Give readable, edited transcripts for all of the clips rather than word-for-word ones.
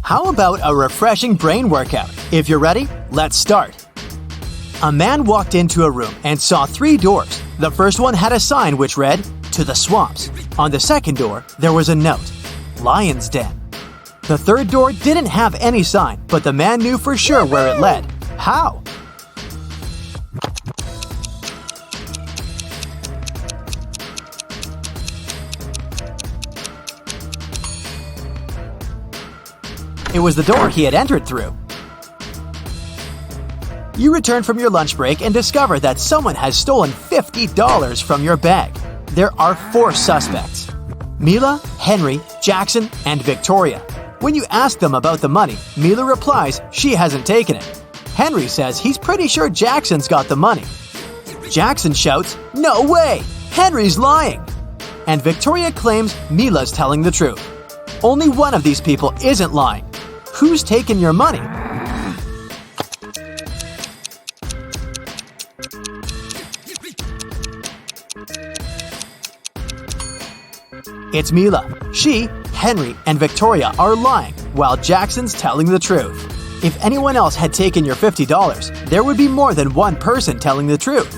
How about a refreshing brain workout? If you're ready, let's start. A man walked into a room and saw 3 doors. The first one had a sign which read, "To the swamps." On the second door, there was a note, "Lion's Den." The third door didn't have any sign, but the man knew for sure where it led. How? It was the door he had entered through. You return from your lunch break and discover that someone has stolen $50 from your bag. There are 4 suspects: Mila, Henry, Jackson, and Victoria. When you ask them about the money, Mila replies she hasn't taken it. Henry says he's pretty sure Jackson's got the money. Jackson shouts, "No way! Henry's lying!" And Victoria claims Mila's telling the truth. Only one of these people isn't lying. Who's taken your money? It's Mila. She, Henry, and Victoria are lying, while Jackson's telling the truth. If anyone else had taken your $50, there would be more than one person telling the truth.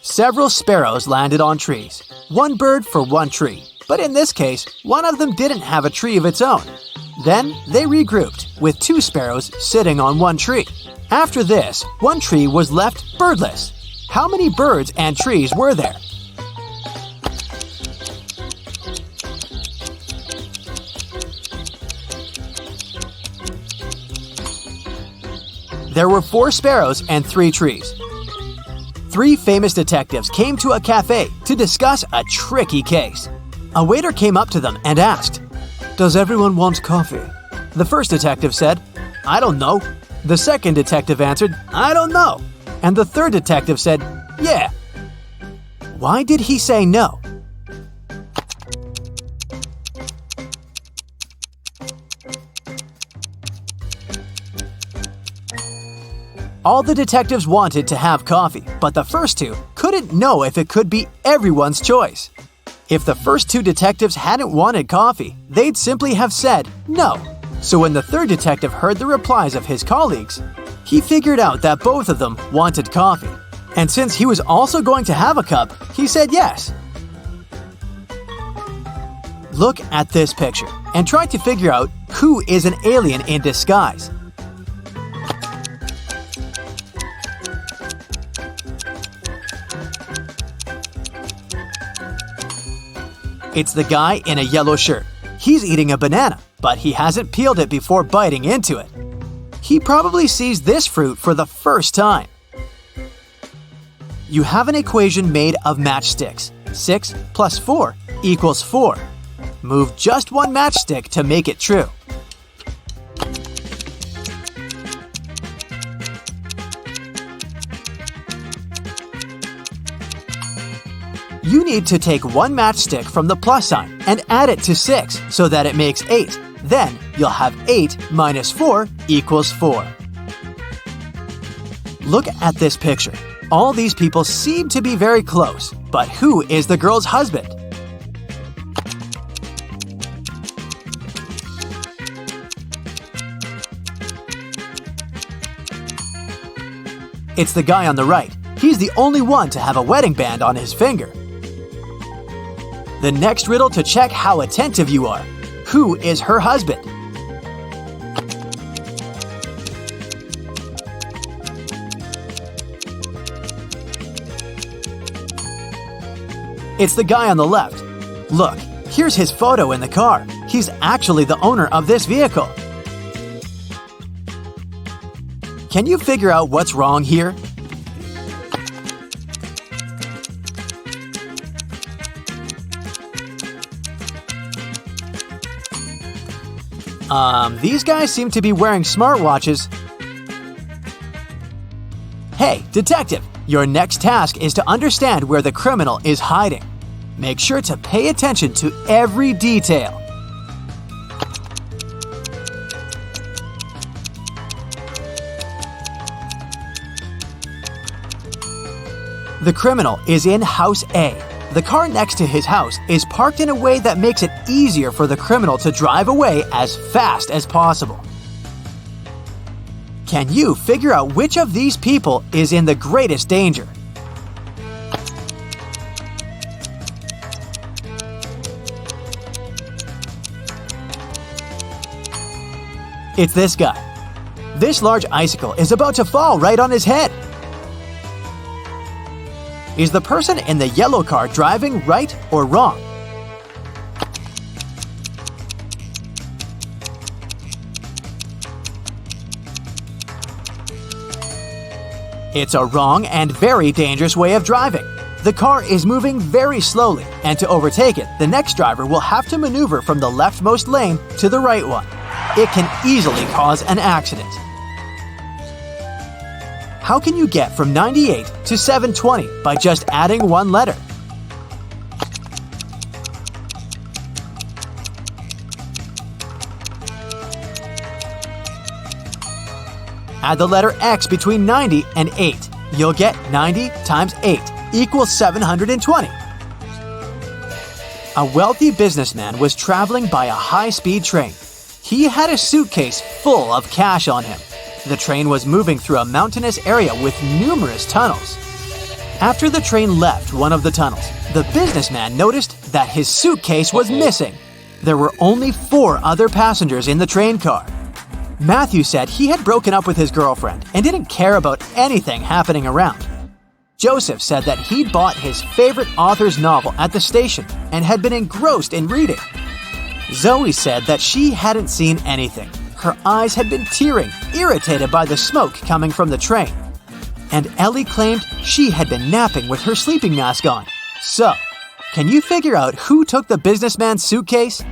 Several sparrows landed on trees. One bird for one tree. But in this case, one of them didn't have a tree of its own. Then they regrouped, with 2 sparrows sitting on one tree. After this, one tree was left birdless. How many birds and trees were there? There were 4 sparrows and 3 trees. 3 famous detectives came to a cafe to discuss a tricky case. A waiter came up to them and asked, "Does everyone want coffee?" The first detective said, "I don't know." The second detective answered, "I don't know." And the third detective said, "Yeah." Why did he say no? All the detectives wanted to have coffee, but the first 2 couldn't know if it could be everyone's choice. If the first 2 detectives hadn't wanted coffee, they'd simply have said no. So when the third detective heard the replies of his colleagues, he figured out that both of them wanted coffee. And since he was also going to have a cup, he said yes. Look at this picture and try to figure out who is an alien in disguise. It's the guy in a yellow shirt. He's eating a banana, but he hasn't peeled it before biting into it. He probably sees this fruit for the first time. You have an equation made of matchsticks. 6 plus 4 equals 4. Move just one matchstick to make it true. You need to take one matchstick from the plus sign and add it to 6 so that it makes 8. Then you'll have 8 minus 4 equals 4. Look at this picture. All these people seem to be very close, but who is the girl's husband? It's the guy on the right. He's the only one to have a wedding band on his finger. The next riddle to check how attentive you are. Who is her husband? It's the guy on the left. Look, here's his photo in the car. He's actually the owner of this vehicle. Can you figure out what's wrong here? These guys seem to be wearing smartwatches. Hey, detective, your next task is to understand where the criminal is hiding. Make sure to pay attention to every detail. The criminal is in House A. The car next to his house is parked in a way that makes it easier for the criminal to drive away as fast as possible. Can you figure out which of these people is in the greatest danger? It's this guy. This large icicle is about to fall right on his head. Is the person in the yellow car driving right or wrong? It's a wrong and very dangerous way of driving. The car is moving very slowly, and to overtake it, the next driver will have to maneuver from the leftmost lane to the right one. It can easily cause an accident. How can you get from 98 to 720 by just adding one letter? Add the letter X between 90 and 8. You'll get 90 times 8 equals 720. A wealthy businessman was traveling by a high-speed train. He had a suitcase full of cash on him. The train was moving through a mountainous area with numerous tunnels. After the train left one of the tunnels, the businessman noticed that his suitcase was missing. There were only 4 other passengers in the train car. Matthew said he had broken up with his girlfriend and didn't care about anything happening around. Joseph said that he'd bought his favorite author's novel at the station and had been engrossed in reading. Zoe said that she hadn't seen anything. Her eyes had been tearing, irritated by the smoke coming from the train. And Ellie claimed she had been napping with her sleeping mask on. So, can you figure out who took the businessman's suitcase?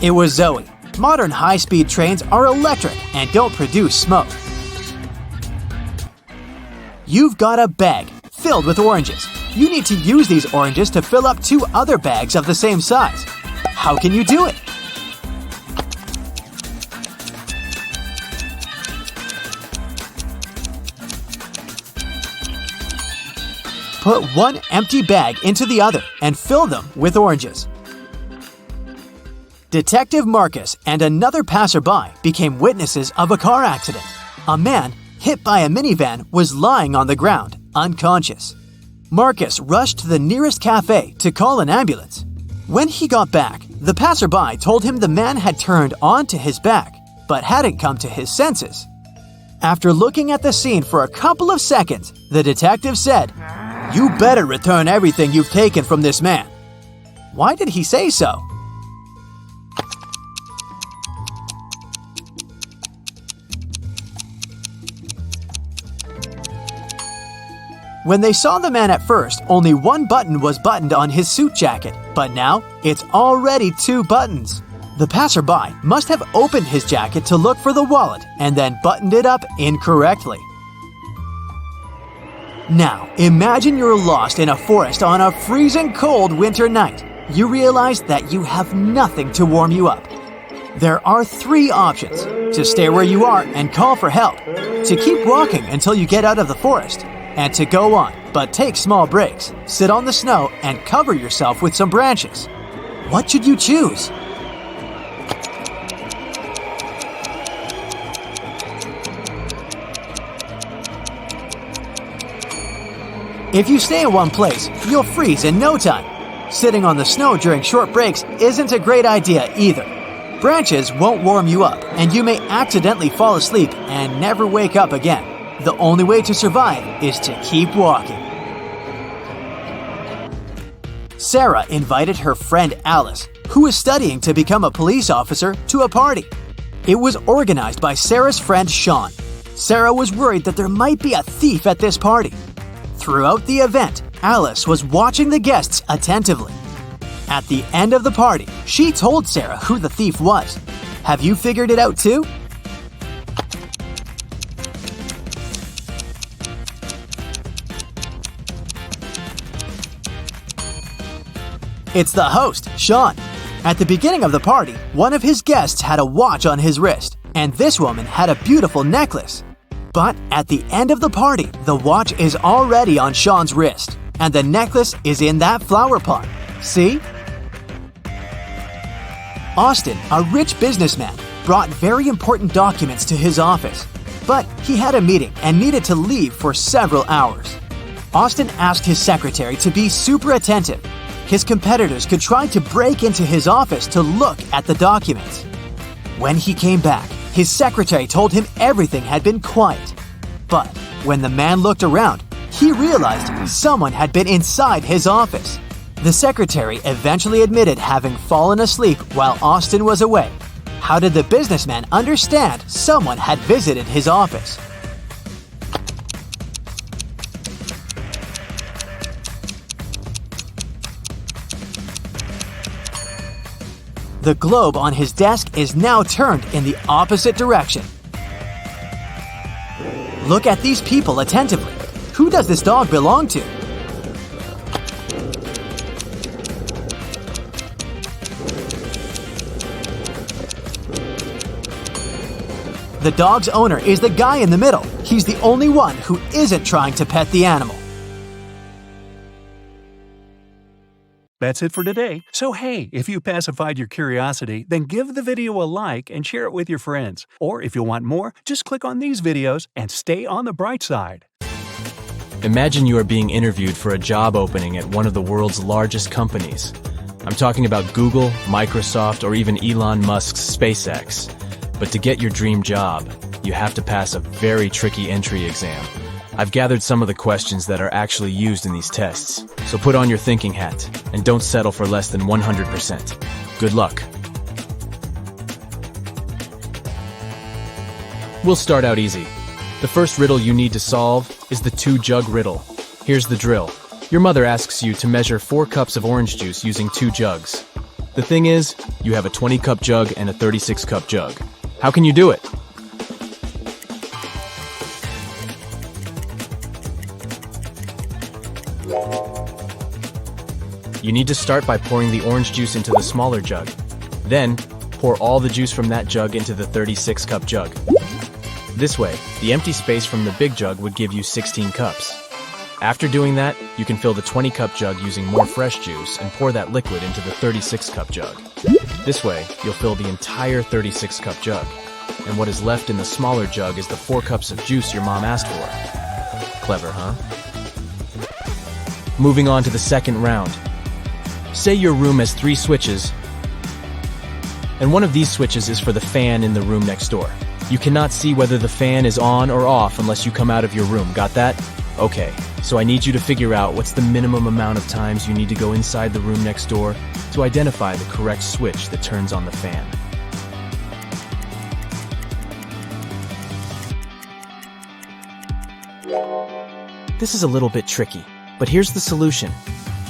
It was Zoe. Modern high-speed trains are electric and don't produce smoke. You've got a bag filled with oranges. You need to use these oranges to fill up 2 other bags of the same size. How can you do it? Put one empty bag into the other and fill them with oranges. Detective Marcus and another passerby became witnesses of a car accident. A man hit by a minivan was lying on the ground, unconscious. Marcus rushed to the nearest cafe to call an ambulance. When he got back, the passerby told him the man had turned onto his back, but hadn't come to his senses. After looking at the scene for a couple of seconds, the detective said, "You better return everything you've taken from this man." Why did he say so? When they saw the man at first, only one button was buttoned on his suit jacket, but now it's already 2 buttons. The passerby must have opened his jacket to look for the wallet and then buttoned it up incorrectly. Now, imagine you're lost in a forest on a freezing cold winter night. You realize that you have nothing to warm you up. There are 3 options: to stay where you are and call for help, to keep walking until you get out of the forest, and to go on, but take small breaks, sit on the snow, and cover yourself with some branches. What should you choose? If you stay in one place, you'll freeze in no time. Sitting on the snow during short breaks isn't a great idea either. Branches won't warm you up, and you may accidentally fall asleep and never wake up again. The only way to survive is to keep walking. Sarah invited her friend Alice, who was studying to become a police officer, to a party. It was organized by Sarah's friend Sean. Sarah was worried that there might be a thief at this party. Throughout the event, Alice was watching the guests attentively. At the end of the party, she told Sarah who the thief was. Have you figured it out too? It's the host, Sean. At the beginning of the party, one of his guests had a watch on his wrist. and this woman had a beautiful necklace. But at the end of the party, the watch is already on Sean's wrist, and the necklace is in that flower pot. See? Austin, a rich businessman, brought very important documents to his office, but he had a meeting and needed to leave for several hours. Austin asked his secretary to be super attentive. His competitors could try to break into his office to look at the documents. When he came back, his secretary told him everything had been quiet. But when the man looked around, he realized someone had been inside his office. The secretary eventually admitted having fallen asleep while Austin was away. How did the businessman understand someone had visited his office? The globe on his desk is now turned in the opposite direction. Look at these people attentively. Who does this dog belong to? The dog's owner is the guy in the middle. He's the only one who isn't trying to pet the animal. That's it for today. So hey, if you pacified your curiosity, then give the video a like and share it with your friends. Or if you want more, just click on these videos and stay on the bright side. Imagine you are being interviewed for a job opening at one of the world's largest companies. I'm talking about Google, Microsoft, or even Elon Musk's SpaceX. But to get your dream job, you have to pass a very tricky entry exam. I've gathered some of the questions that are actually used in these tests, so put on your thinking hat and don't settle for less than 100%. Good luck. We'll start out easy. The first riddle you need to solve is the 2-jug riddle. Here's the drill. Your mother asks you to measure 4 cups of orange juice using 2 jugs. The thing is, you have a 20-cup jug and a 36-cup jug. How can you do it? You need to start by pouring the orange juice into the smaller jug. Then, pour all the juice from that jug into the 36-cup jug. This way, the empty space from the big jug would give you 16 cups. After doing that, you can fill the 20-cup jug using more fresh juice and pour that liquid into the 36-cup jug. This way, you'll fill the entire 36-cup jug. And what is left in the smaller jug is the 4 cups of juice your mom asked for. Clever, huh? Moving on to the second round. Say your room has 3 switches, and one of these switches is for the fan in the room next door. You cannot see whether the fan is on or off unless you come out of your room. Got that? Okay, so I need you to figure out what's the minimum amount of times you need to go inside the room next door to identify the correct switch that turns on the fan. This is a little bit tricky, but here's the solution.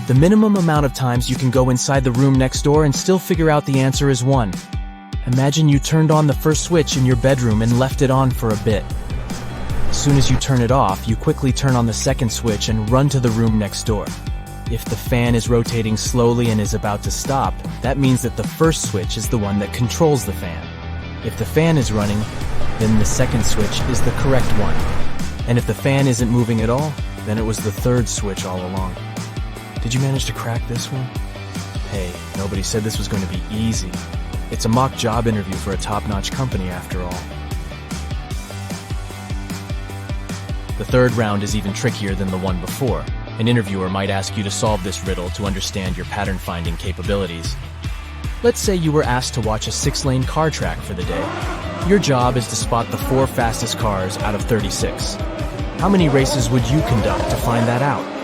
The minimum amount of times you can go inside the room next door and still figure out the answer is 1. Imagine you turned on the first switch in your bedroom and left it on for a bit. As soon as you turn it off, you quickly turn on the second switch and run to the room next door. If the fan is rotating slowly and is about to stop, that means that the first switch is the one that controls the fan. If the fan is running, then the second switch is the correct one. And if the fan isn't moving at all, then it was the third switch all along. Did you manage to crack this one? Hey, nobody said this was going to be easy. It's a mock job interview for a top-notch company after all. The third round is even trickier than the one before. An interviewer might ask you to solve this riddle to understand your pattern-finding capabilities. Let's say you were asked to watch a 6-lane car track for the day. Your job is to spot the 4 fastest cars out of 36. How many races would you conduct to find that out?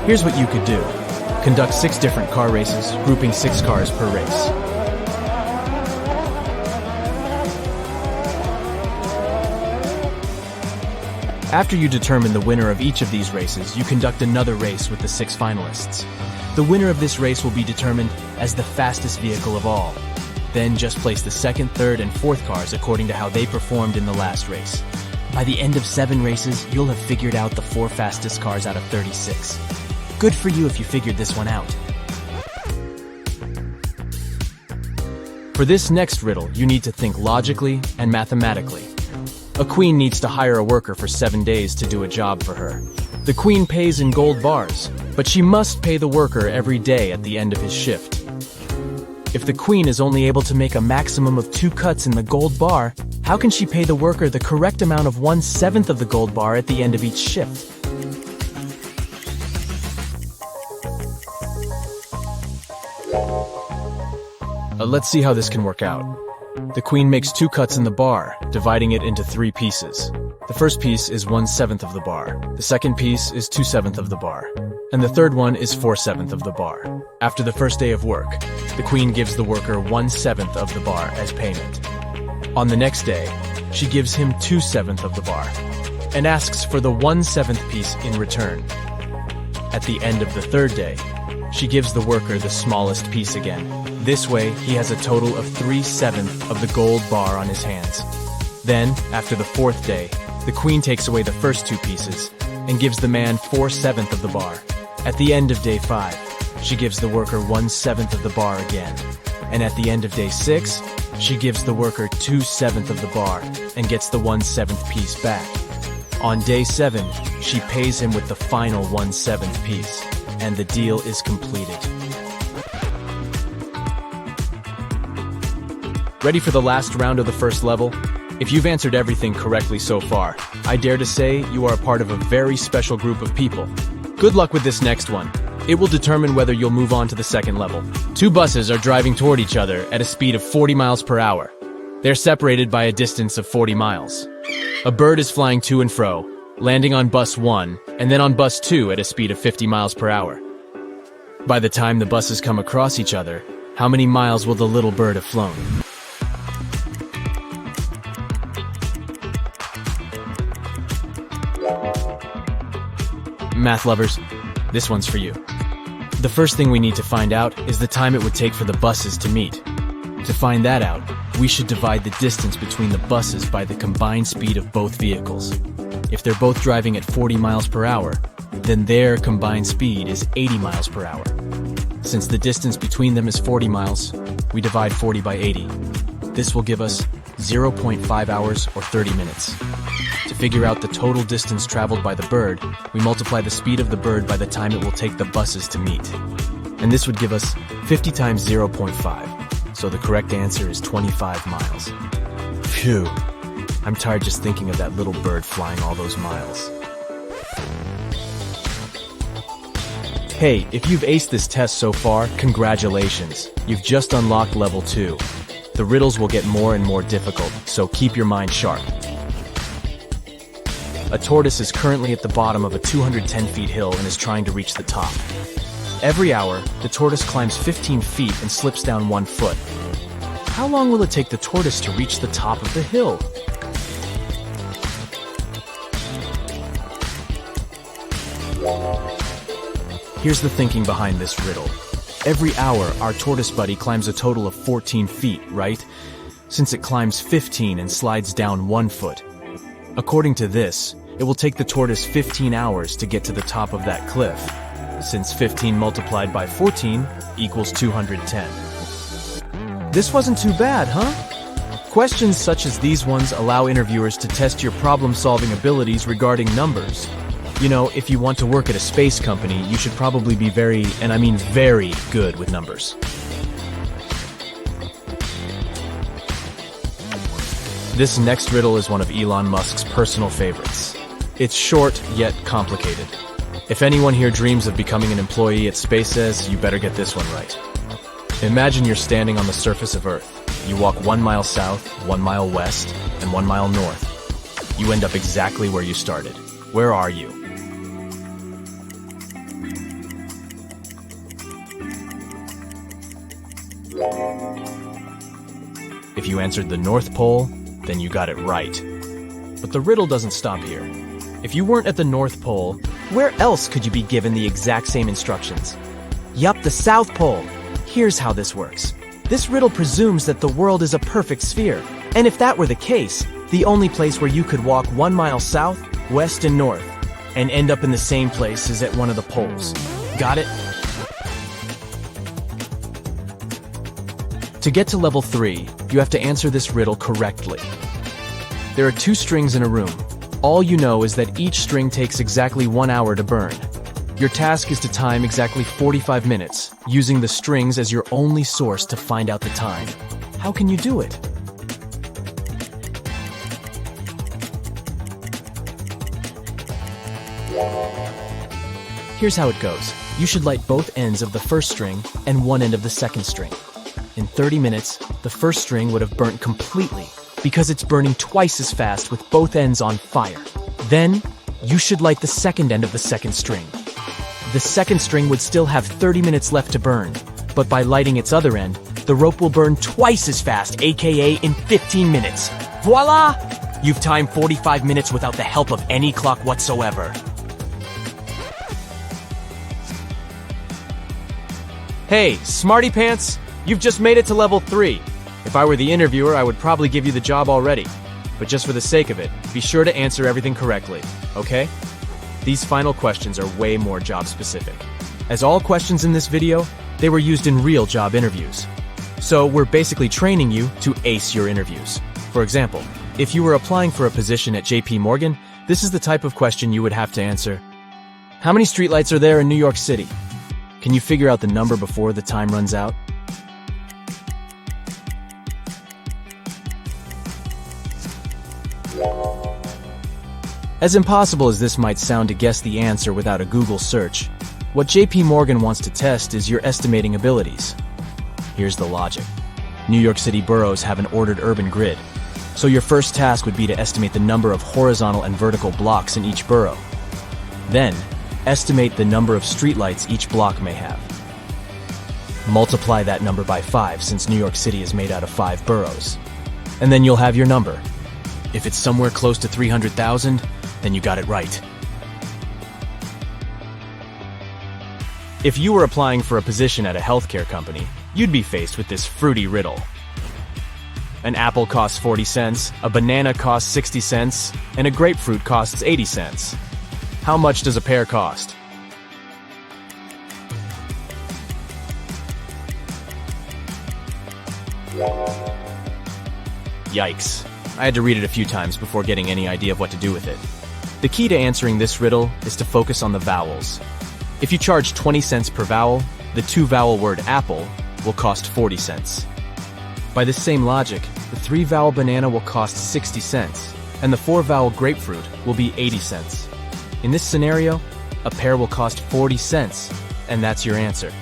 Here's what you could do. Conduct 6 different car races, grouping 6 cars per race. After you determine the winner of each of these races, you conduct another race with the 6 finalists. The winner of this race will be determined as the fastest vehicle of all. Then just place the 2nd, 3rd, and 4th cars according to how they performed in the last race. By the end of 7 races, you'll have figured out the 4 fastest cars out of 36. Good for you if you figured this one out. For this next riddle, you need to think logically and mathematically. A queen needs to hire a worker for 7 days to do a job for her. The queen pays in gold bars, but she must pay the worker every day at the end of his shift. If the queen is only able to make a maximum of 2 cuts in the gold bar, how can she pay the worker the correct amount of 1/7 of the gold bar at the end of each shift? Let's see how this can work out. The queen makes 2 cuts in the bar, dividing it into 3 pieces. The first piece is 1/7 of the bar, the second piece is 2/7 of the bar, and the third one is 4/7 of the bar. After the first day of work, the queen gives the worker 1/7 of the bar as payment. On the next day, she gives him 2/7 of the bar, and asks for the 1/7 piece in return. At the end of the third day, she gives the worker the smallest piece again. This way, he has a total of 3/7 of the gold bar on his hands. Then, after the fourth day, the queen takes away the first 2 pieces and gives the man 4/7 of the bar. At the end of day 5, she gives the worker 1/7 of the bar again. And at the end of day 6, she gives the worker 2/7 of the bar and gets the 1/7 piece back. On day 7, she pays him with the final 1/7 piece, and the deal is completed. Ready for the last round of the first level? If you've answered everything correctly so far, I dare to say you are a part of a very special group of people. Good luck with this next one. It will determine whether you'll move on to the second level. 2 buses are driving toward each other at a speed of 40 miles per hour. They're separated by a distance of 40 miles. A bird is flying to and fro, landing on bus 1 and then on bus 2 at a speed of 50 miles per hour. By the time the buses come across each other, how many miles will the little bird have flown? Math lovers, this one's for you. The first thing we need to find out is the time it would take for the buses to meet. To find that out, we should divide the distance between the buses by the combined speed of both vehicles. If they're both driving at 40 miles per hour, then their combined speed is 80 miles per hour. Since the distance between them is 40 miles, we divide 40 by 80. This will give us 0.5 hours or 30 minutes. To figure out the total distance traveled by the bird, we multiply the speed of the bird by the time it will take the buses to meet. And this would give us 50 times 0.5, so the correct answer is 25 miles. Phew, I'm tired just thinking of that little bird flying all those miles. Hey, if you've aced this test so far, congratulations. You've just unlocked level 2. The riddles will get more and more difficult, so keep your mind sharp. A tortoise is currently at the bottom of a 210 feet hill and is trying to reach the top. Every hour, the tortoise climbs 15 feet and slips down 1 foot. How long will it take the tortoise to reach the top of the hill? Here's the thinking behind this riddle. Every hour, our tortoise buddy climbs a total of 14 feet, right? Since it climbs 15 and slides down 1 foot. According to this, it will take the tortoise 15 hours to get to the top of that cliff, since 15 multiplied by 14 equals 210. This wasn't too bad, huh? Questions such as these ones allow interviewers to test your problem-solving abilities regarding numbers. You know, if you want to work at a space company, you should probably be very, and I mean very, good with numbers. This next riddle is one of Elon Musk's personal favorites. It's short, yet complicated. If anyone here dreams of becoming an employee at SpaceX, you better get this one right. Imagine you're standing on the surface of Earth. You walk 1 mile south, 1 mile west, and 1 mile north. You end up exactly where you started. Where are you? If you answered the North Pole, then you got it right. But the riddle doesn't stop here. If you weren't at the North Pole, where else could you be given the exact same instructions? Yup, the South Pole. Here's how this works. This riddle presumes that the world is a perfect sphere. And if that were the case, the only place where you could walk 1 mile south, west, and north, and end up in the same place is at one of the poles. Got it? To get to level 3, you have to answer this riddle correctly. There are 2 strings in a room. All you know is that each string takes exactly 1 hour to burn. Your task is to time exactly 45 minutes, using the strings as your only source to find out the time. How can you do it? Here's how it goes. You should light both ends of the first string and one end of the second string. In 30 minutes, the first string would have burnt completely because it's burning twice as fast with both ends on fire. Then, you should light the second end of the second string. The second string would still have 30 minutes left to burn, but by lighting its other end, the rope will burn twice as fast, aka in 15 minutes. Voila! You've timed 45 minutes without the help of any clock whatsoever. Hey, Smarty Pants, you've just made it to level 3. If I were the interviewer, I would probably give you the job already. But just for the sake of it, be sure to answer everything correctly, okay? These final questions are way more job specific. As all questions in this video, they were used in real job interviews. So we're basically training you to ace your interviews. For example, if you were applying for a position at JP Morgan, this is the type of question you would have to answer. How many streetlights are there in New York City? Can you figure out the number before the time runs out? As impossible as this might sound to guess the answer without a Google search, what JP Morgan wants to test is your estimating abilities. Here's the logic. New York City boroughs have an ordered urban grid, so your first task would be to estimate the number of horizontal and vertical blocks in each borough. Then, estimate the number of streetlights each block may have. Multiply that number by 5 since New York City is made out of 5 boroughs. And then you'll have your number. If it's somewhere close to 300,000, then you got it right. If you were applying for a position at a healthcare company, you'd be faced with this fruity riddle. An apple costs 40 cents, a banana costs 60 cents, and a grapefruit costs 80 cents. How much does a pear cost? Yikes. I had to read it a few times before getting any idea of what to do with it. The key to answering this riddle is to focus on the vowels. If you charge 20 cents per vowel, the 2-vowel word apple will cost 40 cents. By this same logic, the 3-vowel banana will cost 60 cents, and the 4-vowel grapefruit will be 80 cents. In this scenario, a pear will cost 40 cents, and that's your answer.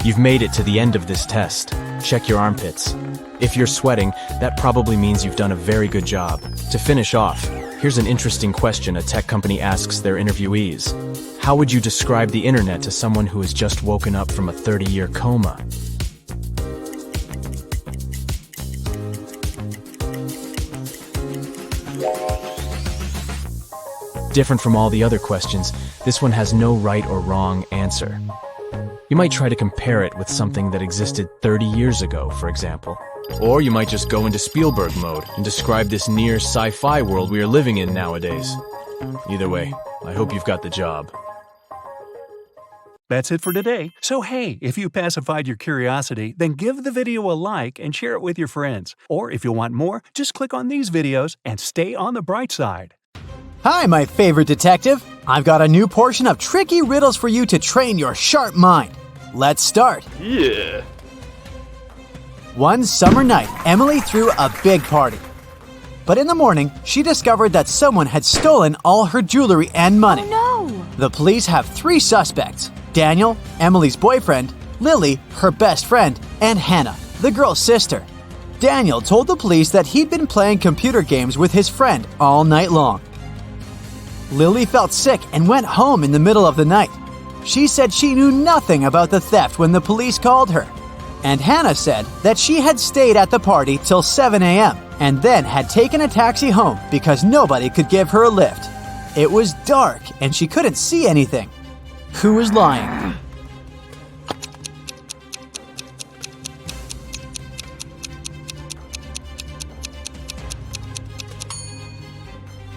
You've made it to the end of this test. Check your armpits. If you're sweating, that probably means you've done a very good job. To finish off, here's an interesting question a tech company asks their interviewees. How would you describe the internet to someone who has just woken up from a 30-year coma? Different from all the other questions, this one has no right or wrong answer. You might try to compare it with something that existed 30 years ago, for example. Or you might just go into Spielberg mode and describe this near sci-fi world we are living in nowadays. Either way, I hope you've got the job. That's it for today. So hey, if you pacified your curiosity, then give the video a like and share it with your friends. Or if you want more, just click on these videos and stay on the bright side. Hi, my favorite detective. I've got a new portion of tricky riddles for you to train your sharp mind. Let's start. Yeah. One summer night, Emily threw a big party. But in the morning, she discovered that someone had stolen all her jewelry and money. Oh no! The police have 3 suspects: Daniel, Emily's boyfriend, Lily, her best friend, and Hannah, the girl's sister. Daniel told the police that he'd been playing computer games with his friend all night long. Lily felt sick and went home in the middle of the night. She said she knew nothing about the theft when the police called her. And Hannah said that she had stayed at the party till 7 a.m. and then had taken a taxi home because nobody could give her a lift. It was dark and she couldn't see anything. Who was lying?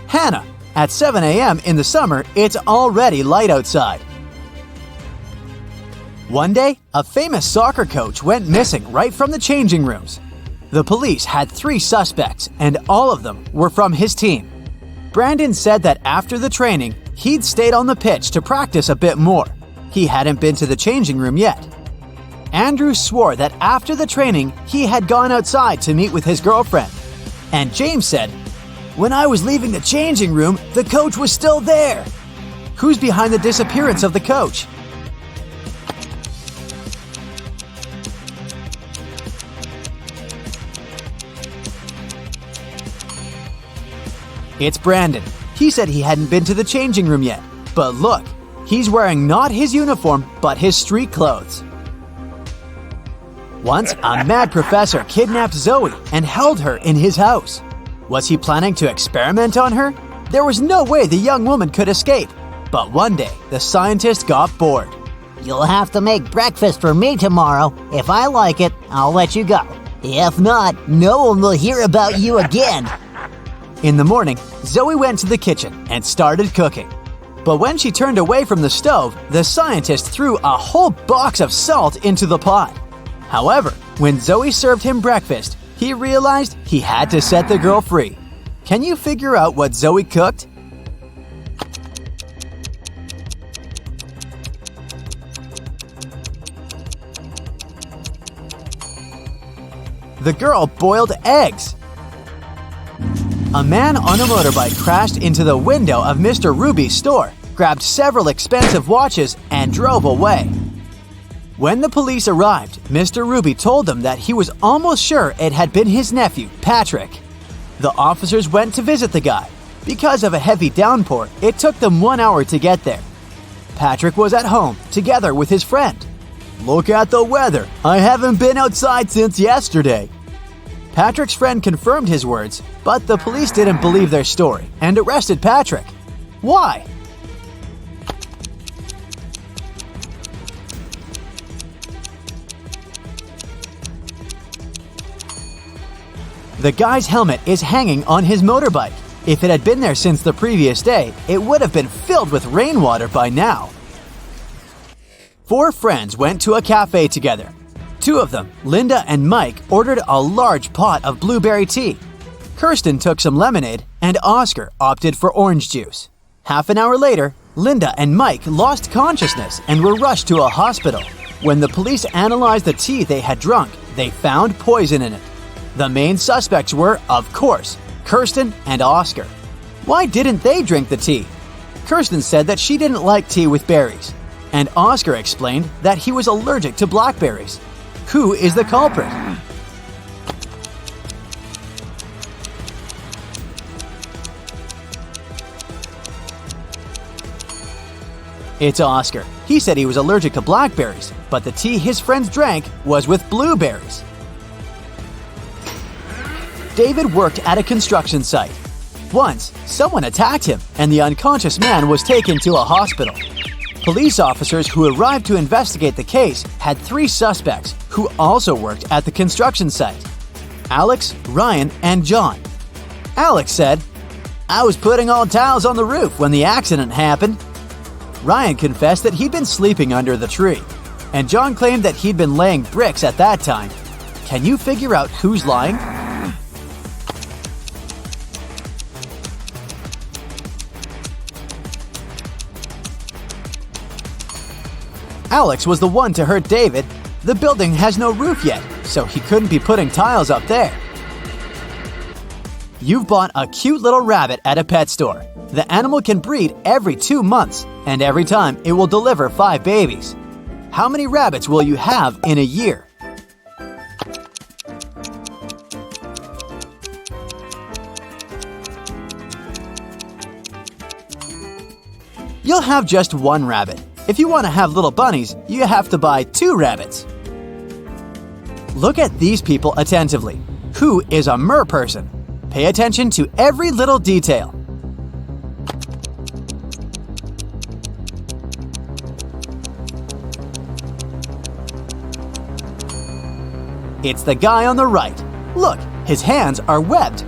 Hannah. At 7 a.m. in the summer, it's already light outside. One day, a famous soccer coach went missing right from the changing rooms. The police had 3 suspects, and all of them were from his team. Brandon said that after the training, he'd stayed on the pitch to practice a bit more. He hadn't been to the changing room yet. Andrew swore that after the training, he had gone outside to meet with his girlfriend. And James said, "When I was leaving the changing room, the coach was still there." Who's behind the disappearance of the coach? It's Brandon. He said he hadn't been to the changing room yet. But look, he's wearing not his uniform, but his street clothes. Once, a mad professor kidnapped Zoe and held her in his house. Was he planning to experiment on her? There was no way the young woman could escape. But one day, the scientist got bored. "You'll have to make breakfast for me tomorrow. If I like it, I'll let you go. If not, no one will hear about you again." In the morning, Zoe went to the kitchen and started cooking. But when she turned away from the stove, the scientist threw a whole box of salt into the pot. However, when Zoe served him breakfast, he realized he had to set the girl free. Can you figure out what Zoe cooked? The girl boiled eggs. A man on a motorbike crashed into the window of Mr. Ruby's store, grabbed several expensive watches, and drove away. When the police arrived, Mr. Ruby told them that he was almost sure it had been his nephew, Patrick. The officers went to visit the guy. Because of a heavy downpour, it took them 1 hour to get there. Patrick was at home, together with his friend. "Look at the weather. I haven't been outside since yesterday." Patrick's friend confirmed his words, but the police didn't believe their story and arrested Patrick. Why? The guy's helmet is hanging on his motorbike. If it had been there since the previous day, it would have been filled with rainwater by now. 4 friends went to a cafe together. 2 of them, Linda and Mike, ordered a large pot of blueberry tea. Kirsten took some lemonade, and Oscar opted for orange juice. Half an hour later, Linda and Mike lost consciousness and were rushed to a hospital. When the police analyzed the tea they had drunk, they found poison in it. The main suspects were, of course, Kirsten and Oscar. Why didn't they drink the tea? Kirsten said that she didn't like tea with berries, and Oscar explained that he was allergic to blackberries. Who is the culprit? It's Oscar. He said he was allergic to blackberries, but the tea his friends drank was with blueberries. David worked at a construction site. Once, someone attacked him, and the unconscious man was taken to a hospital. Police officers who arrived to investigate the case had 3 suspects who also worked at the construction site: Alex, Ryan, and John. Alex said, "I was putting all towels on the roof when the accident happened." Ryan confessed that he'd been sleeping under the tree, and John claimed that he'd been laying bricks at that time. Can you figure out who's lying? Alex was the one to hurt David. The building has no roof yet, so he couldn't be putting tiles up there. You've bought a cute little rabbit at a pet store. The animal can breed every 2 months, and every time it will deliver 5 babies. How many rabbits will you have in a year? You'll have just 1 rabbit. If you want to have little bunnies, you have to buy 2 rabbits. Look at these people attentively. Who is a mer person? Pay attention to every little detail. It's the guy on the right. Look, his hands are webbed.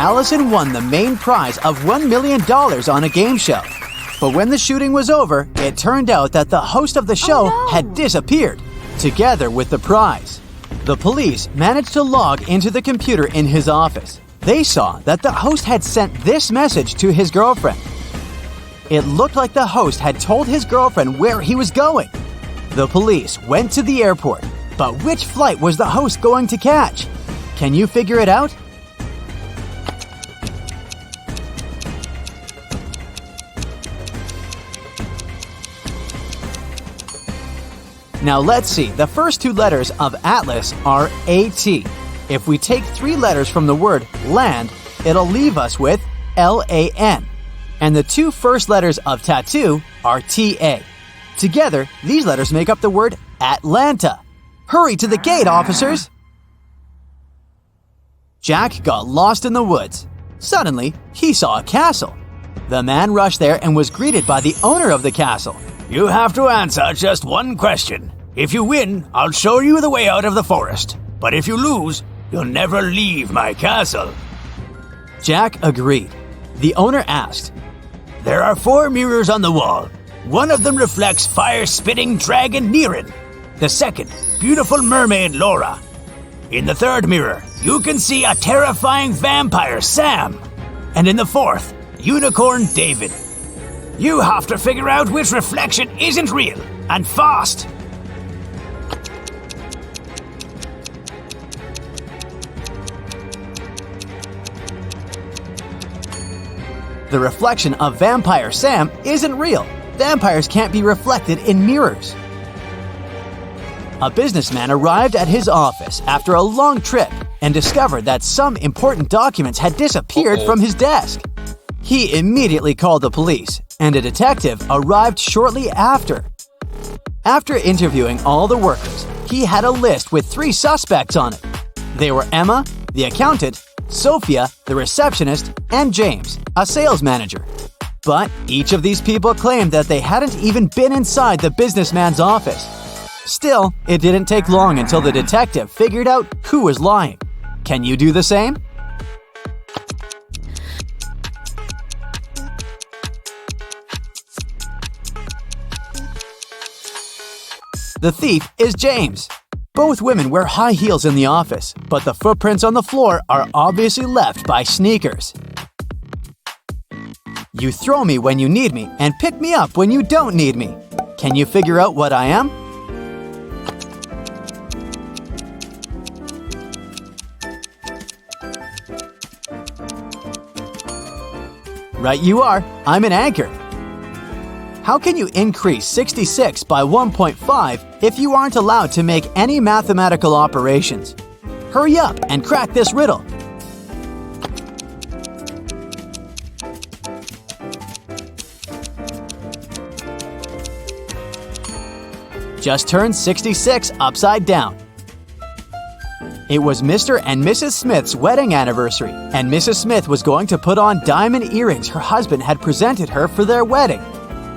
Allison won the main prize of $1 million on a game show. But when the shooting was over, it turned out that the host of the show had disappeared, together with the prize. The police managed to log into the computer in his office. They saw that the host had sent this message to his girlfriend. It looked like the host had told his girlfriend where he was going. The police went to the airport, but which flight was the host going to catch? Can you figure it out? Now let's see, the first two letters of Atlas are AT. If we take three letters from the word land, it'll leave us with LAN. And the two first letters of tattoo are TA. Together, these letters make up the word Atlanta. Hurry to the gate, officers! Jack got lost in the woods. Suddenly, he saw a castle. The man rushed there and was greeted by the owner of the castle. You have to answer just one question. If you win, I'll show you the way out of the forest. But if you lose, you'll never leave my castle. Jack agreed. The owner asked, There are 4 mirrors on the wall. One of them reflects fire-spitting dragon Niren. The second, beautiful mermaid Laura. In the third mirror, you can see a terrifying vampire Sam. And in the fourth, unicorn David. You have to figure out which reflection isn't real, and fast! The reflection of Vampire Sam isn't real. Vampires can't be reflected in mirrors. A businessman arrived at his office after a long trip and discovered that some important documents had disappeared from his desk. He immediately called the police, and a detective arrived shortly after. After interviewing all the workers, he had a list with 3 suspects on it. They were Emma, the accountant, Sophia, the receptionist, and James, a sales manager. But each of these people claimed that they hadn't even been inside the businessman's office. Still, it didn't take long until the detective figured out who was lying. Can you do the same? The thief is James. Both women wear high heels in the office, but the footprints on the floor are obviously left by sneakers. You throw me when you need me and pick me up when you don't need me. Can you figure out what I am? Right you are. I'm an anchor. How can you increase 66 by 1.5 if you aren't allowed to make any mathematical operations? Hurry up and crack this riddle. Just turn 66 upside down. It was Mr. and Mrs. Smith's wedding anniversary, and Mrs. Smith was going to put on diamond earrings her husband had presented her for their wedding.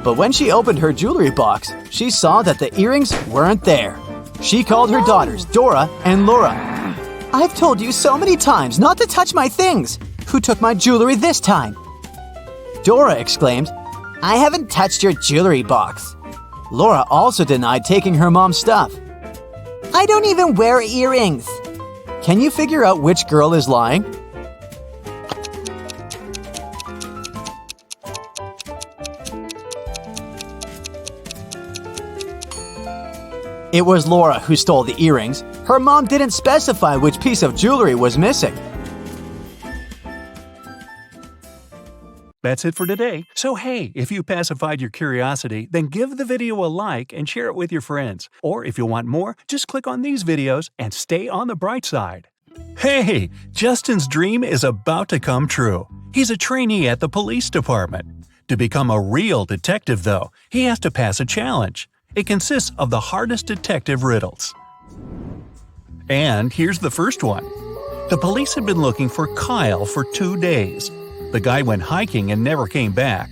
But when she opened her jewelry box, she saw that the earrings weren't there. She called her daughters, Dora and Laura. I've told you so many times not to touch my things. Who took my jewelry this time? Dora exclaimed, I haven't touched your jewelry box. Laura also denied taking her mom's stuff. I don't even wear earrings. Can you figure out which girl is lying? It was Laura who stole the earrings. Her mom didn't specify which piece of jewelry was missing. That's it for today. So hey, if you pacified your curiosity, then give the video a like and share it with your friends. Or if you want more, just click on these videos and stay on the bright side. Hey, Justin's dream is about to come true. He's a trainee at the police department. To become a real detective, though, he has to pass a challenge. It consists of the hardest detective riddles. And here's the first one. The police had been looking for Kyle for 2 days. The guy went hiking and never came back.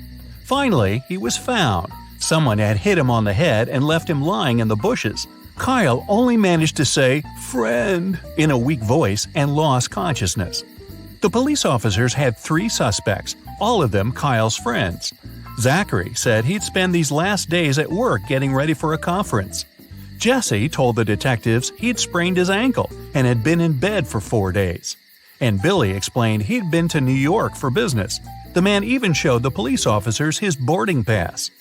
Finally, he was found. Someone had hit him on the head and left him lying in the bushes. Kyle only managed to say, "Friend," in a weak voice and lost consciousness. The police officers had 3 suspects, all of them Kyle's friends. Zachary said he'd spend these last days at work getting ready for a conference. Jesse told the detectives he'd sprained his ankle and had been in bed for 4 days. And Billy explained he'd been to New York for business. The man even showed the police officers his boarding pass.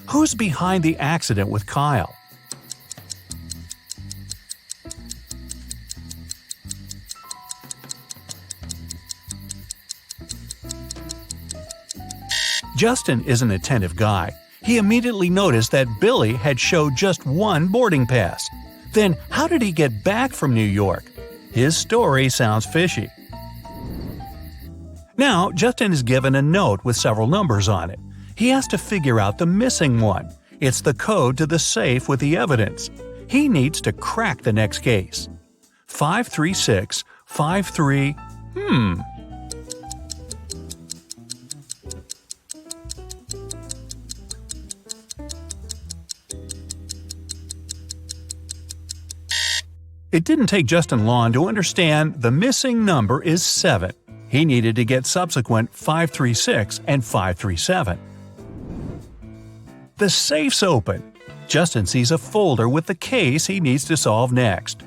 Who's behind the accident with Kyle? Justin is an attentive guy. He immediately noticed that Billy had showed just 1 boarding pass. Then how did he get back from New York? His story sounds fishy. Now, Justin is given a note with several numbers on it. He has to figure out the missing one. It's the code to the safe with the evidence. He needs to crack the next case. 53653. It didn't take Justin long to understand the missing number is 7. He needed to get subsequent 536 and 537. The safe's open. Justin sees a folder with the case he needs to solve next.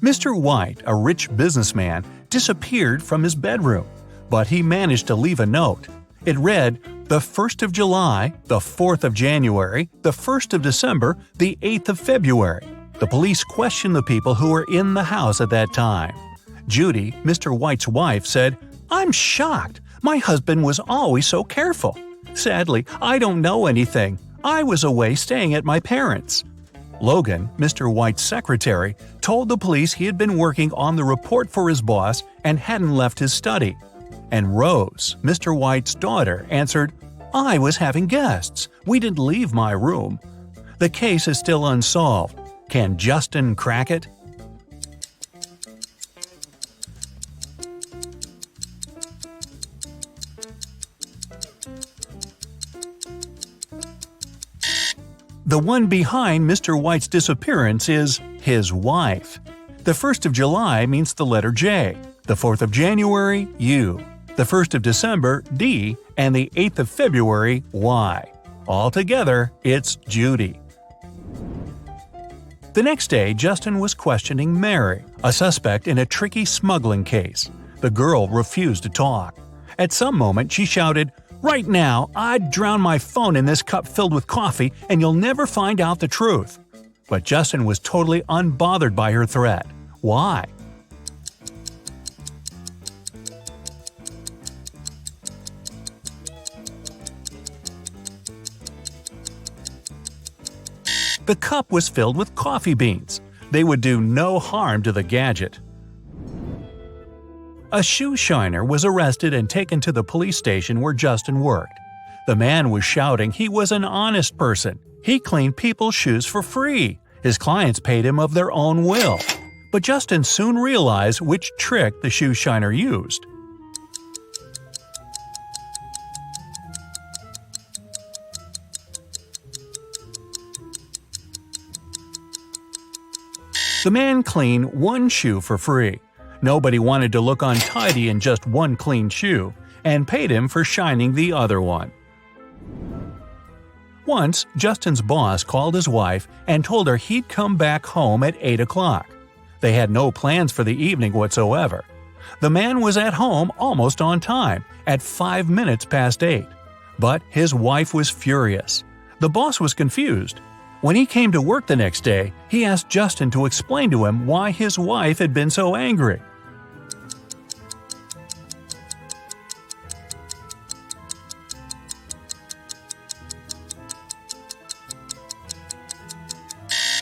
Mr. White, a rich businessman, disappeared from his bedroom, but he managed to leave a note. It read, the 1st of July, the 4th of January, the 1st of December, the 8th of February. The police questioned the people who were in the house at that time. Judy, Mr. White's wife, said, "I'm shocked. My husband was always so careful. Sadly, I don't know anything. I was away staying at my parents'." Logan, Mr. White's secretary, told the police he had been working on the report for his boss and hadn't left his study. And Rose, Mr. White's daughter, answered, "I was having guests. We didn't leave my room." The case is still unsolved. Can Justin crack it? The one behind Mr. White's disappearance is his wife. The 1st of July means the letter J, the 4th of January, U, the 1st of December, D, and the 8th of February, Y. Altogether, it's Judy. The next day, Justin was questioning Mary, a suspect in a tricky smuggling case. The girl refused to talk. At some moment, she shouted, "Right now, I'd drown my phone in this cup filled with coffee and you'll never find out the truth." But Justin was totally unbothered by her threat. Why? The cup was filled with coffee beans. They would do no harm to the gadget. A shoe shiner was arrested and taken to the police station where Justin worked. The man was shouting he was an honest person. He cleaned people's shoes for free. His clients paid him of their own will. But Justin soon realized which trick the shoe shiner used. The man cleaned 1 shoe for free. Nobody wanted to look untidy in just 1 clean shoe, and paid him for shining the other one. Once, Justin's boss called his wife and told her he'd come back home at 8 o'clock. They had no plans for the evening whatsoever. The man was at home almost on time, at 5 minutes past 8. But his wife was furious. The boss was confused. When he came to work the next day, he asked Justin to explain to him why his wife had been so angry.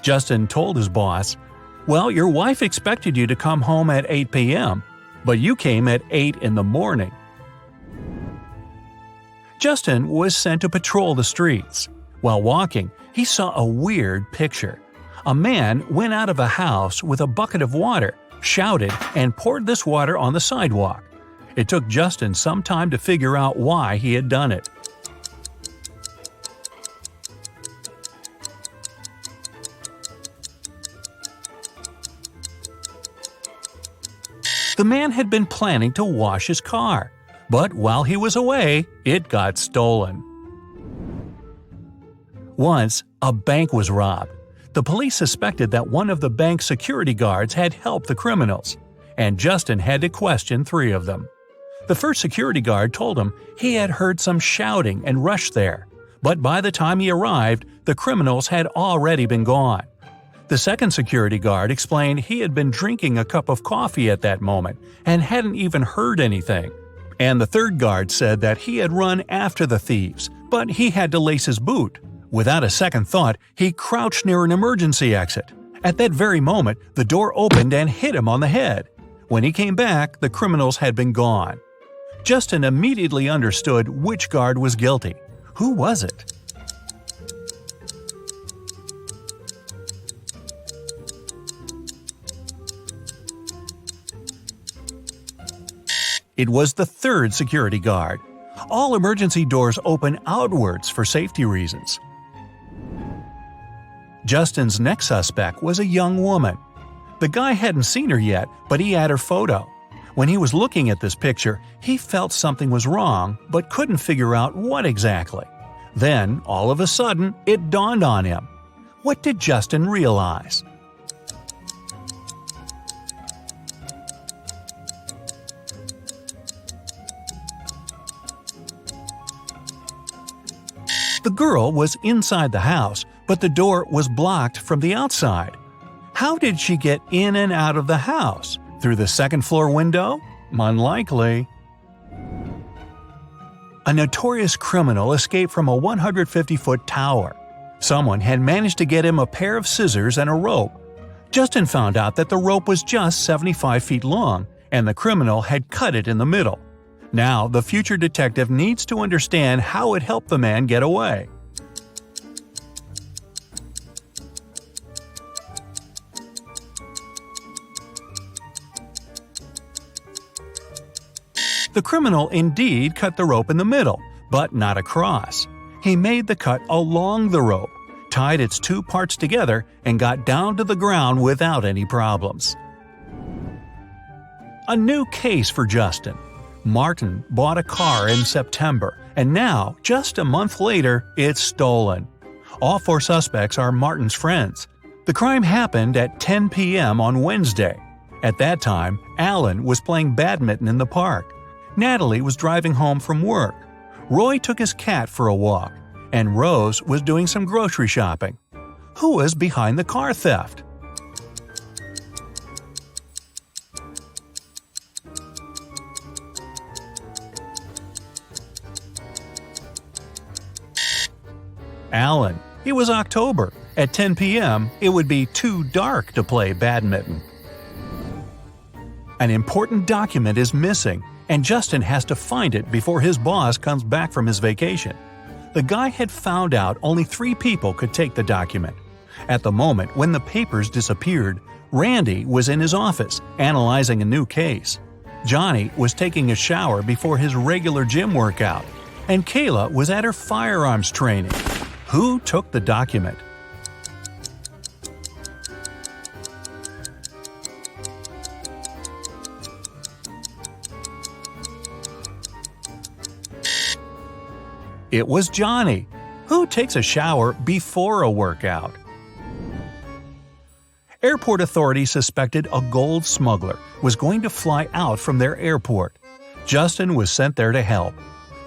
Justin told his boss, "Well, your wife expected you to come home at 8 p.m., but you came at 8 in the morning." Justin was sent to patrol the streets. While walking, he saw a weird picture. A man went out of a house with a bucket of water, shouted, and poured this water on the sidewalk. It took Justin some time to figure out why he had done it. The man had been planning to wash his car, but while he was away, it got stolen. Once, a bank was robbed. The police suspected that one of the bank's security guards had helped the criminals, and Justin had to question 3 of them. The first security guard told him he had heard some shouting and rushed there, but by the time he arrived, the criminals had already been gone. The second security guard explained he had been drinking a cup of coffee at that moment and hadn't even heard anything. And the third guard said that he had run after the thieves, but he had to lace his boot. Without a second thought, he crouched near an emergency exit. At that very moment, the door opened and hit him on the head. When he came back, the criminals had been gone. Justin immediately understood which guard was guilty. Who was it? It was the third security guard. All emergency doors open outwards for safety reasons. Justin's next suspect was a young woman. The guy hadn't seen her yet, but he had her photo. When he was looking at this picture, he felt something was wrong, but couldn't figure out what exactly. Then, all of a sudden, it dawned on him. What did Justin realize? The girl was inside the house, but the door was blocked from the outside. How did she get in and out of the house? Through the second-floor window? Unlikely. A notorious criminal escaped from a 150-foot tower. Someone had managed to get him a pair of scissors and a rope. Justin found out that the rope was just 75 feet long, and the criminal had cut it in the middle. Now, the future detective needs to understand how it helped the man get away. The criminal indeed cut the rope in the middle, but not across. He made the cut along the rope, tied its 2 parts together, and got down to the ground without any problems. A new case for Justin. Martin bought a car in September, and now, just a month later, it's stolen. All 4 suspects are Martin's friends. The crime happened at 10 p.m. on Wednesday. At that time, Alan was playing badminton in the park. Natalie was driving home from work. Roy took his cat for a walk, and Rose was doing some grocery shopping. Who was behind the car theft? Alan. It was October. At 10 p.m., it would be too dark to play badminton. An important document is missing, and Justin has to find it before his boss comes back from his vacation. The guy had found out only 3 people could take the document. At the moment when the papers disappeared, Randy was in his office, analyzing a new case. Johnny was taking a shower before his regular gym workout, and Kayla was at her firearms training. Who took the document? It was Johnny. Who takes a shower before a workout? Airport authorities suspected a gold smuggler was going to fly out from their airport. Justin was sent there to help.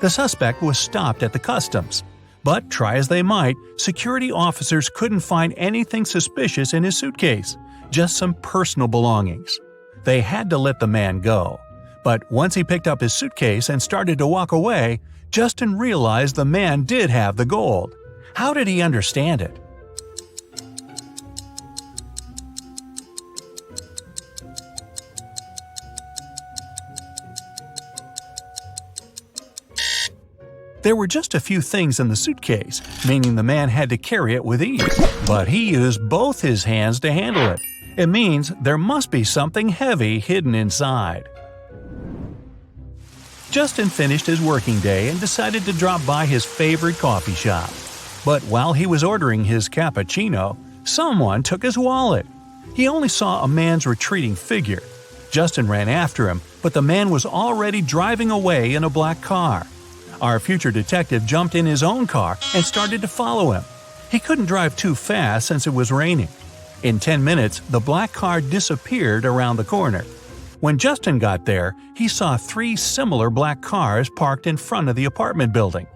The suspect was stopped at the customs. But try as they might, security officers couldn't find anything suspicious in his suitcase, just some personal belongings. They had to let the man go. But once he picked up his suitcase and started to walk away, Justin realized the man did have the gold. How did he understand it? There were just a few things in the suitcase, meaning the man had to carry it with ease. But he used both his hands to handle it. It means there must be something heavy hidden inside. Justin finished his working day and decided to drop by his favorite coffee shop. But while he was ordering his cappuccino, someone took his wallet. He only saw a man's retreating figure. Justin ran after him, but the man was already driving away in a black car. Our future detective jumped in his own car and started to follow him. He couldn't drive too fast since it was raining. In 10 minutes, the black car disappeared around the corner. When Justin got there, he saw 3 similar black cars parked in front of the apartment building.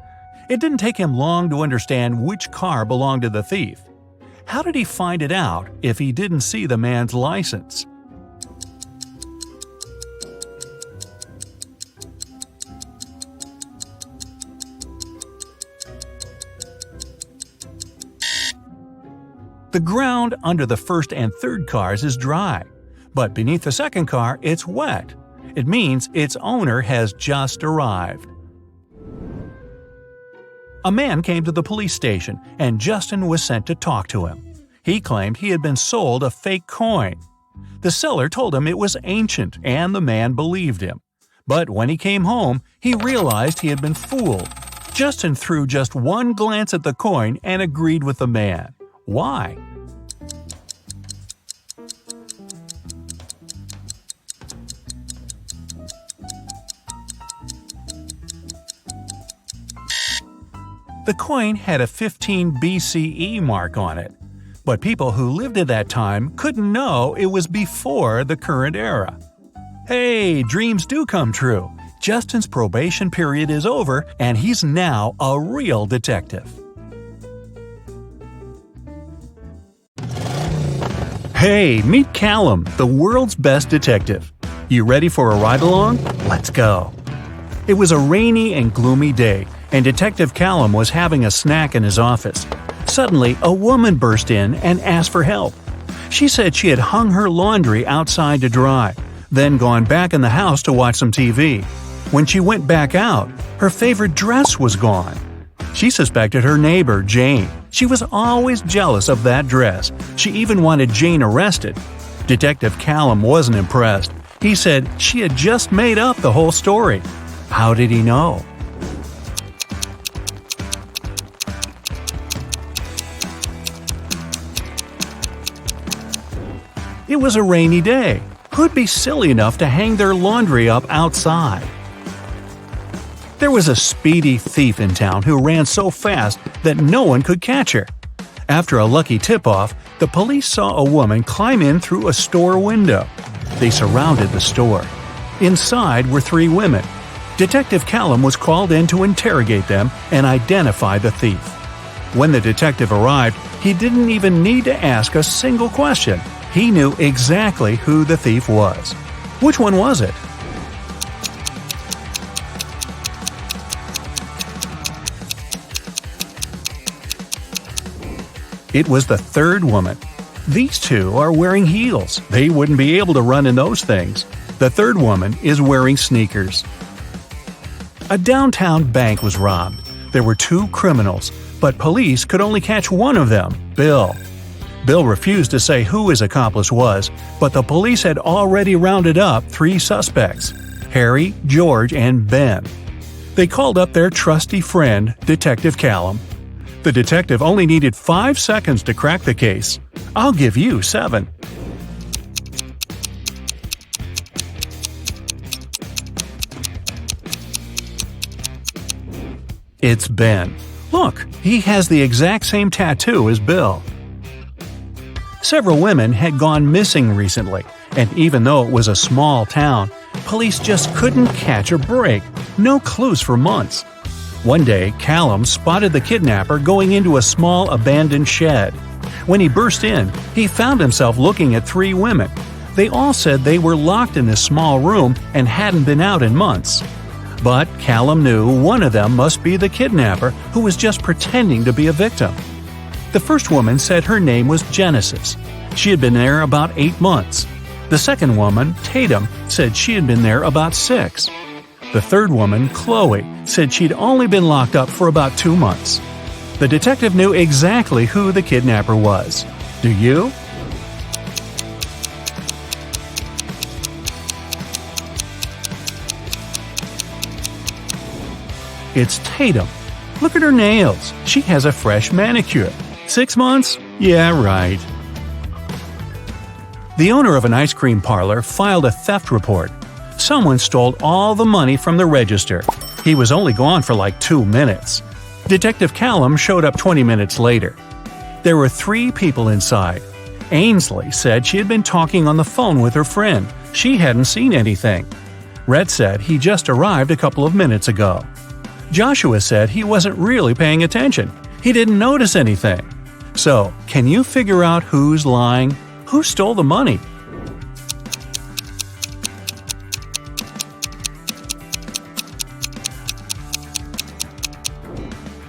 It didn't take him long to understand which car belonged to the thief. How did he find it out if he didn't see the man's license? The ground under the first and third cars is dry, but beneath the second car it's wet. It means its owner has just arrived. A man came to the police station and Justin was sent to talk to him. He claimed he had been sold a fake coin. The seller told him it was ancient and the man believed him. But when he came home, he realized he had been fooled. Justin threw just one glance at the coin and agreed with the man. Why? The coin had a 15 BCE mark on it, but people who lived at that time couldn't know it was before the current era. Hey, dreams do come true. Justin's probation period is over and he's now a real detective. Hey, meet Callum, the world's best detective. You ready for a ride-along? Let's go. It was a rainy and gloomy day, and Detective Callum was having a snack in his office. Suddenly, a woman burst in and asked for help. She said she had hung her laundry outside to dry, then gone back in the house to watch some TV. When she went back out, her favorite dress was gone. She suspected her neighbor, Jane. She was always jealous of that dress. She even wanted Jane arrested. Detective Callum wasn't impressed. He said she had just made up the whole story. How did he know? It was a rainy day. Who'd be silly enough to hang their laundry up outside? There was a speedy thief in town who ran so fast that no one could catch her. After a lucky tip-off, the police saw a woman climb in through a store window. They surrounded the store. Inside were 3 women. Detective Callum was called in to interrogate them and identify the thief. When the detective arrived, he didn't even need to ask a single question. He knew exactly who the thief was. Which one was it? It was the third woman. These 2 are wearing heels. They wouldn't be able to run in those things. The third woman is wearing sneakers. A downtown bank was robbed. There were 2 criminals, but police could only catch one of them, Bill. Bill refused to say who his accomplice was, but the police had already rounded up 3 suspects, Harry, George, and Ben. They called up their trusty friend, Detective Callum. The detective only needed 5 seconds to crack the case. I'll give you 7. It's Ben. Look, he has the exact same tattoo as Bill. Several women had gone missing recently, and even though it was a small town, police just couldn't catch a break. No clues for months. One day, Callum spotted the kidnapper going into a small abandoned shed. When he burst in, he found himself looking at 3 women. They all said they were locked in this small room and hadn't been out in months. But Callum knew one of them must be the kidnapper who was just pretending to be a victim. The first woman said her name was Genesis. She had been there about 8 months. The second woman, Tatum, said she had been there about 6. The third woman, Chloe, said she'd only been locked up for about 2 months. The detective knew exactly who the kidnapper was. Do you? It's Tatum. Look at her nails. She has a fresh manicure. 6 months? Yeah, right. The owner of an ice cream parlor filed a theft report. Someone stole all the money from the register. He was only gone for like 2 minutes. Detective Callum showed up 20 minutes later. There were 3 people inside. Ainsley said she had been talking on the phone with her friend. She hadn't seen anything. Rhett said he just arrived a couple of minutes ago. Joshua said he wasn't really paying attention. He didn't notice anything. So, can you figure out who's lying? Who stole the money?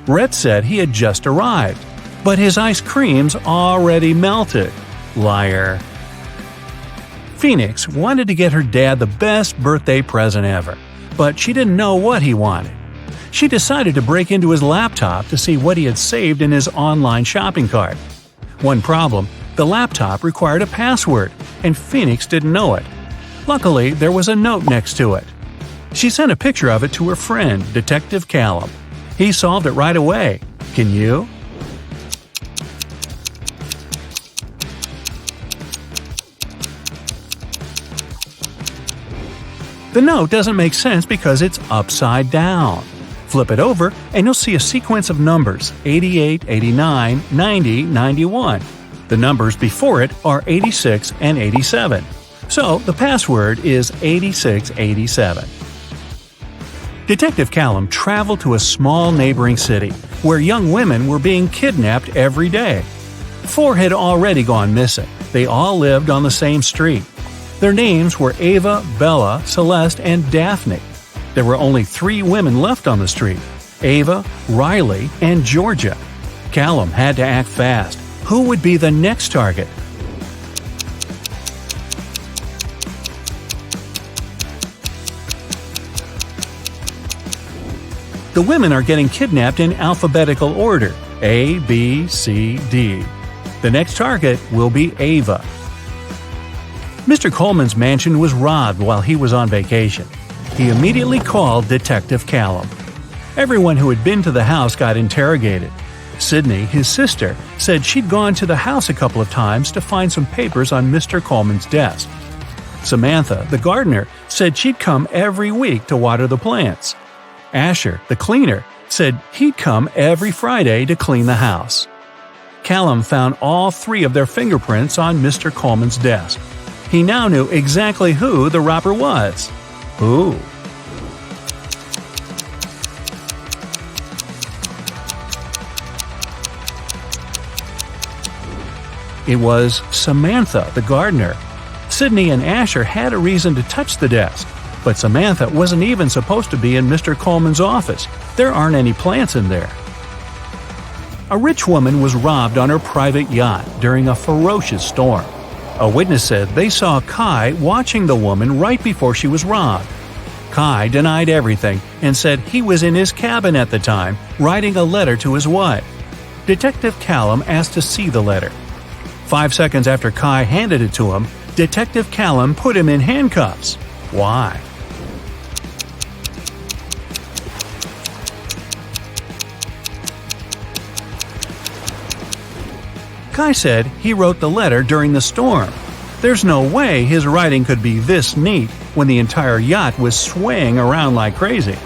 Rhett said he had just arrived, but his ice cream's already melted. Liar. Phoenix wanted to get her dad the best birthday present ever, but she didn't know what he wanted. She decided to break into his laptop to see what he had saved in his online shopping cart. One problem, the laptop required a password, and Phoenix didn't know it. Luckily, there was a note next to it. She sent a picture of it to her friend, Detective Callum. He solved it right away. Can you? The note doesn't make sense because it's upside down. Flip it over and you'll see a sequence of numbers 88, 89, 90, 91. The numbers before it are 86 and 87. So the password is 8687. Detective Callum traveled to a small neighboring city where young women were being kidnapped every day. 4 had already gone missing. They all lived on the same street. Their names were Ava, Bella, Celeste, and Daphne. There were only 3 women left on the street: Ava, Riley, and Georgia. Callum had to act fast. Who would be the next target? The women are getting kidnapped in alphabetical order: A, B, C, D. The next target will be Ava. Mr. Coleman's mansion was robbed while he was on vacation. He immediately called Detective Callum. Everyone who had been to the house got interrogated. Sydney, his sister, said she'd gone to the house a couple of times to find some papers on Mr. Coleman's desk. Samantha, the gardener, said she'd come every week to water the plants. Asher, the cleaner, said he'd come every Friday to clean the house. Callum found all 3 of their fingerprints on Mr. Coleman's desk. He now knew exactly who the robber was. Who? It was Samantha, the gardener. Sydney and Asher had a reason to touch the desk, but Samantha wasn't even supposed to be in Mr. Coleman's office. There aren't any plants in there. A rich woman was robbed on her private yacht during a ferocious storm. A witness said they saw Kai watching the woman right before she was robbed. Kai denied everything and said he was in his cabin at the time, writing a letter to his wife. Detective Callum asked to see the letter. 5 seconds after Kai handed it to him, Detective Callum put him in handcuffs. Why? Kai said he wrote the letter during the storm. There's no way his writing could be this neat when the entire yacht was swaying around like crazy.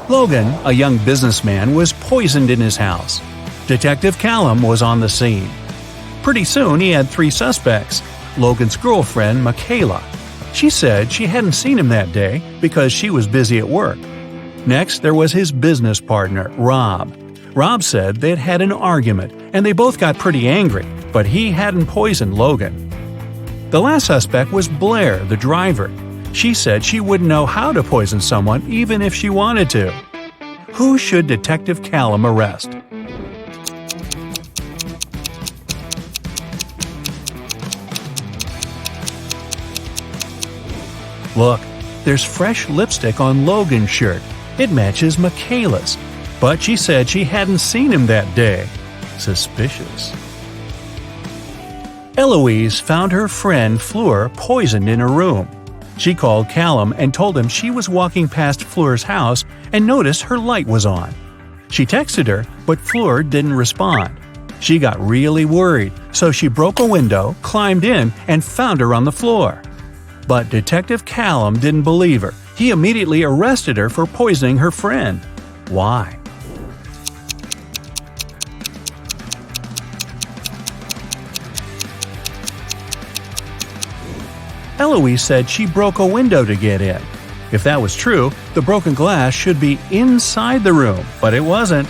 Logan, a young businessman, was poisoned in his house. Detective Callum was on the scene. Pretty soon he had 3 suspects. Logan's girlfriend, Michaela. She said she hadn't seen him that day because she was busy at work. Next, there was his business partner, Rob. Rob said they'd had an argument and they both got pretty angry, but he hadn't poisoned Logan. The last suspect was Blair, the driver. She said she wouldn't know how to poison someone even if she wanted to. Who should Detective Callum arrest? Look, there's fresh lipstick on Logan's shirt. It matches Michaela's. But she said she hadn't seen him that day. Suspicious. Eloise found her friend Fleur poisoned in her room. She called Callum and told him she was walking past Fleur's house and noticed her light was on. She texted her, but Fleur didn't respond. She got really worried, so she broke a window, climbed in, and found her on the floor. But Detective Callum didn't believe her. He immediately arrested her for poisoning her friend. Why? Eloise said she broke a window to get in. If that was true, the broken glass should be inside the room, but it wasn't.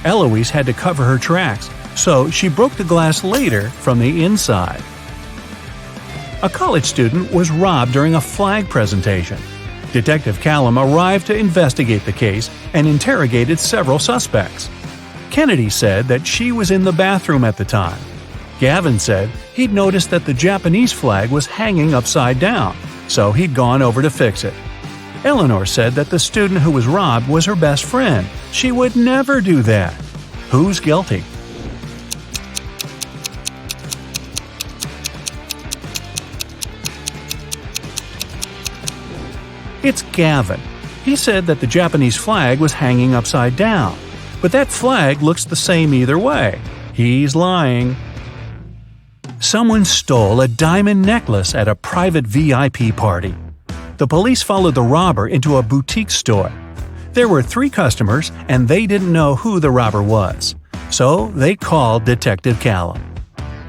Eloise had to cover her tracks, so she broke the glass later from the inside. A college student was robbed during a flag presentation. Detective Callum arrived to investigate the case and interrogated several suspects. Kennedy said that she was in the bathroom at the time. Gavin said he'd noticed that the Japanese flag was hanging upside down, so he'd gone over to fix it. Eleanor said that the student who was robbed was her best friend. She would never do that. Who's guilty? It's Gavin. He said that the Japanese flag was hanging upside down, but that flag looks the same either way. He's lying. Someone stole a diamond necklace at a private VIP party. The police followed the robber into a boutique store. There were 3 customers, and they didn't know who the robber was. So they called Detective Callum.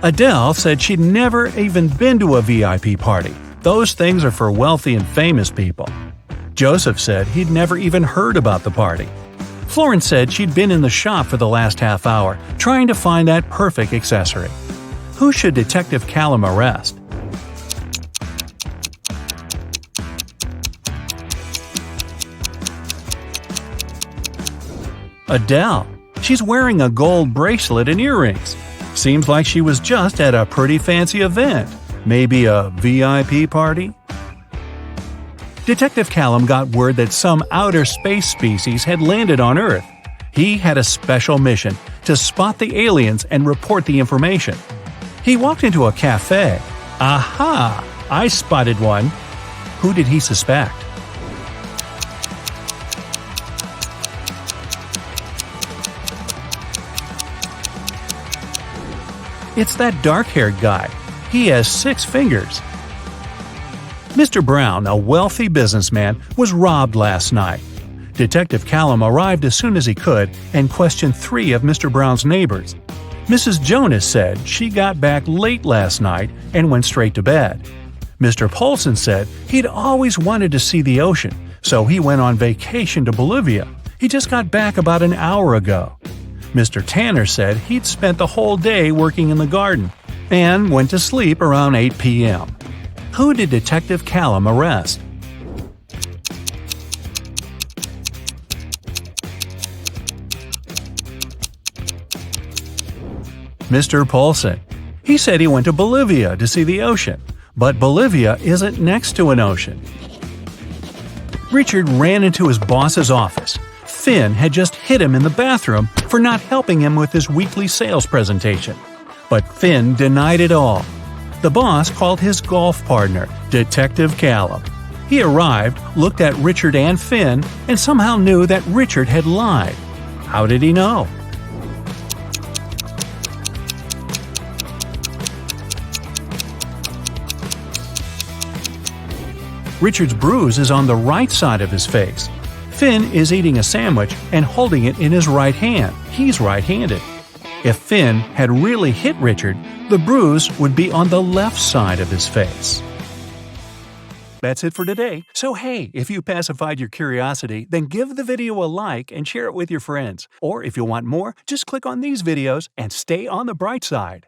Adele said she'd never even been to a VIP party. Those things are for wealthy and famous people. Joseph said he'd never even heard about the party. Florence said she'd been in the shop for the last half hour, trying to find that perfect accessory. Who should Detective Callum arrest? Adele. She's wearing a gold bracelet and earrings. Seems like she was just at a pretty fancy event. Maybe a VIP party? Detective Callum got word that some outer space species had landed on Earth. He had a special mission to spot the aliens and report the information. He walked into a cafe. Aha! I spotted one. Who did he suspect? It's that dark-haired guy. He has 6 fingers. Mr. Brown, a wealthy businessman, was robbed last night. Detective Callum arrived as soon as he could and questioned 3 of Mr. Brown's neighbors. Mrs. Jonas said she got back late last night and went straight to bed. Mr. Polson said he'd always wanted to see the ocean, so he went on vacation to Bolivia. He just got back about an hour ago. Mr. Tanner said he'd spent the whole day working in the garden and went to sleep around 8 p.m. Who did Detective Callum arrest? Mr. Polson. He said he went to Bolivia to see the ocean, but Bolivia isn't next to an ocean. Richard ran into his boss's office. Finn had just hit him in the bathroom for not helping him with his weekly sales presentation. But Finn denied it all. The boss called his golf partner, Detective Callum. He arrived, looked at Richard and Finn, and somehow knew that Richard had lied. How did he know? Richard's bruise is on the right side of his face. Finn is eating a sandwich and holding it in his right hand. He's right-handed. If Finn had really hit Richard, the bruise would be on the left side of his face. That's it for today. So hey, if you pacified your curiosity, then give the video a like and share it with your friends. Or if you want more, just click on these videos and stay on the bright side.